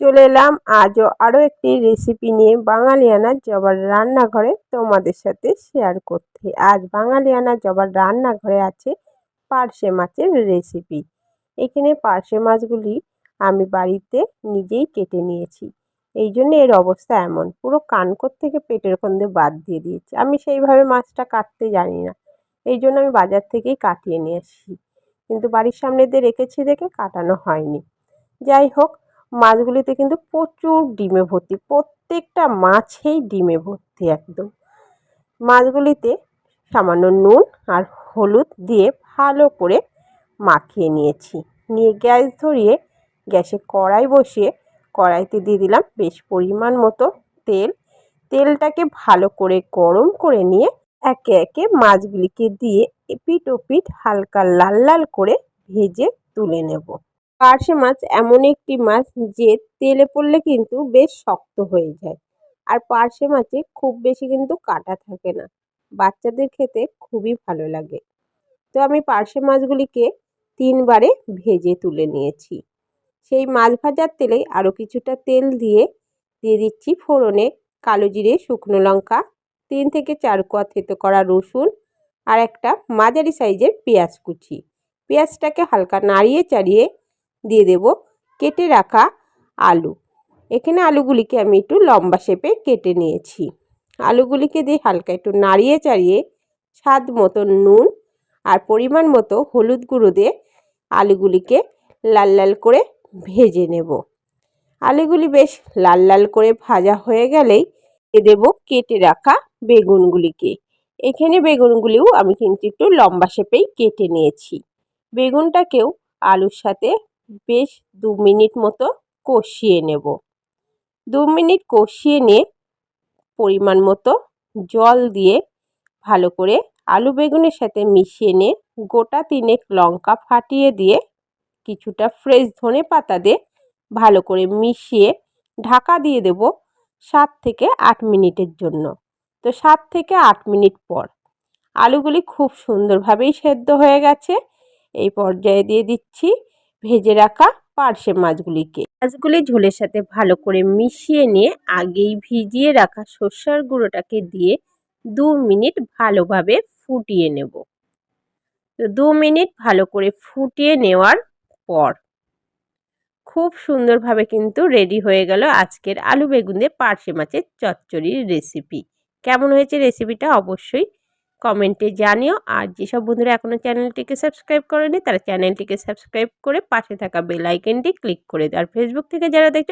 চলে এলাম আজও আরও একটি রেসিপি নিয়ে বাঙালিয়ানা জবার রান্নাঘরে তোমাদের সাথে শেয়ার করতে। আজ বাঙালিয়ানা জবার রান্নাঘরে আছে পার্শে মাছের রেসিপি। এখানে পার্শে মাছগুলি আমি বাড়িতে নিজেই কেটে নিয়েছি, এই জন্য এর অবস্থা এমন, পুরো কানকোর থেকে পেটের ওখান দিয়ে বাদ দিয়ে দিয়েছি। আমি সেইভাবে মাছটা কাটতে জানি না, এই জন্য আমি বাজার থেকেই কাটিয়ে নিয়ে আসি, কিন্তু বাড়ির সামনে দিয়ে রেখেছি দেখে কাটানো হয়নি। যাই হোক, মাছগুলিতে কিন্তু প্রচুর ডিমে ভর্তি, প্রত্যেকটা মাছেই ডিমে ভর্তি একদম। মাছগুলিতে সামান্য নুন আর হলুদ দিয়ে ভালো করে মাখিয়ে নিয়েছি। নিয়ে গ্যাস ধরিয়ে গ্যাসে কড়াই বসিয়ে কড়াইতে দিয়ে দিলাম বেশ পরিমাণ মতো তেল। তেলটাকে ভালো করে গরম করে নিয়ে একে একে মাছগুলিকে দিয়ে এপিঠ ওপিঠ হালকা লাল লাল করে ভেজে তুলে নেব। পার্শে মাছ এমন একটি মাছ যে তেলে পড়লে কিন্তু বেশ শক্ত হয়ে যায়, আর পার্শে মাছে খুব বেশি কিন্তু কাঁটা থাকে না, বাচ্চাদের খেতে খুবই ভালো লাগে। তো আমি পার্শে মাছগুলিকে 3 বারে ভেজে তুলে নিয়েছি। সেই মাছ ভাজার তেলে আরও কিছুটা তেল দিয়ে দিচ্ছি ফোড়নে কালো জিরে, শুকনো লঙ্কা, 3 থেকে 4 কোয়া থেতো করা রসুন আর একটা মাঝারি সাইজের পেঁয়াজ কুচি। পেঁয়াজটাকে হালকা নাড়িয়ে চাড়িয়ে দিয়ে দেব কেটে রাখা আলু। এখানে আলুগুলিকে আমি একটু লম্বা শেপে কেটে নিয়েছি। আলুগুলিকে দিয়ে হালকা একটু নাড়িয়ে চাড়িয়ে স্বাদ মতো নুন আর পরিমাণ মতো হলুদ গুঁড়ো দিয়ে আলুগুলিকে লাল লাল করে ভেজে নেব। আলুগুলি বেশ লাল লাল করে ভাজা হয়ে গেলেই দিয়ে দেব কেটে রাখা বেগুনগুলিকে। এখানে বেগুনগুলিও আমি কিন্তু একটু লম্বা শেপেই কেটে নিয়েছি। বেগুনটাকেও আলুর সাথে বেশ 2 মিনিট মতো কষিয়ে নেব। 2 মিনিট কষিয়ে নিয়ে পরিমাণ মতো জল দিয়ে ভালো করে আলু বেগুনের সাথে মিশিয়ে নিয়ে গোটা 3 লঙ্কা ফাটিয়ে দিয়ে কিছুটা ফ্রেশ ধনেপাতা দিয়ে ভালো করে মিশিয়ে ঢাকা দিয়ে দেব 7 থেকে 8 মিনিটের জন্য। তো 7 থেকে 8 মিনিট পর আলুগুলি খুব সুন্দরভাবেই সেদ্ধ হয়ে গেছে। এই পর্যায়ে দিয়ে দিচ্ছি ভেজে রাখা পার্শে মাছগুলিকে। মাছগুলি ঝোলের সাথে ভালো করে মিশিয়ে নিয়ে আগেই ভিজিয়ে রাখা সর্ষের গুঁড়োটাকে দিয়ে 2 মিনিট ভালোভাবে ফুটিয়ে নেব। তো 2 মিনিট ভালো করে ফুটিয়ে নেওয়ার পর খুব সুন্দরভাবে কিন্তু রেডি হয়ে গেল আজকের আলু বেগুন দিয়ে পার্শে মাছের চচ্চড়ির রেসিপি। কেমন হয়েছে রেসিপিটা অবশ্যই কমেন্টে জানিও। আর যেসব বন্ধুরা এখনও চ্যানেলটিকে সাবস্ক্রাইব করেনি তারা চ্যানেলটিকে সাবস্ক্রাইব করে পাশে থাকা বেল আইকনটি ক্লিক করে দেয়। আর ফেসবুক থেকে যারা দেখছে